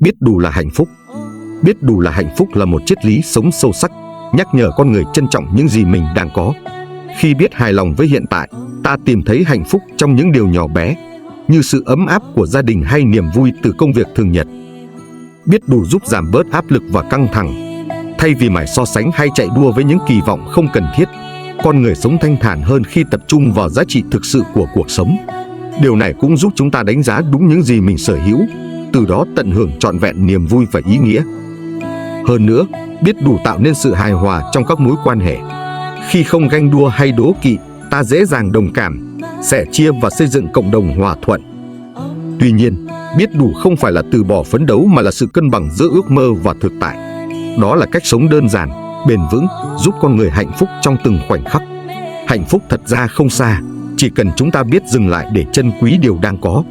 Biết đủ là hạnh phúc. Biết đủ là hạnh phúc là một triết lý sống sâu sắc, nhắc nhở con người trân trọng những gì mình đang có. Khi biết hài lòng với hiện tại, ta tìm thấy hạnh phúc trong những điều nhỏ bé, như sự ấm áp của gia đình hay niềm vui từ công việc thường nhật. Biết đủ giúp giảm bớt áp lực và căng thẳng. Thay vì mãi so sánh hay chạy đua với những kỳ vọng không cần thiết, con người sống thanh thản hơn khi tập trung vào giá trị thực sự của cuộc sống. Điều này cũng giúp chúng ta đánh giá đúng những gì mình sở hữu, từ đó tận hưởng trọn vẹn niềm vui và ý nghĩa. Hơn nữa, biết đủ tạo nên sự hài hòa trong các mối quan hệ. Khi không ganh đua hay đố kỵ, ta dễ dàng đồng cảm, sẻ chia và xây dựng cộng đồng hòa thuận. Tuy nhiên, biết đủ không phải là từ bỏ phấn đấu mà là sự cân bằng giữa ước mơ và thực tại. Đó là cách sống đơn giản, bền vững, giúp con người hạnh phúc trong từng khoảnh khắc. Hạnh phúc thật ra không xa, chỉ cần chúng ta biết dừng lại để trân quý điều đang có.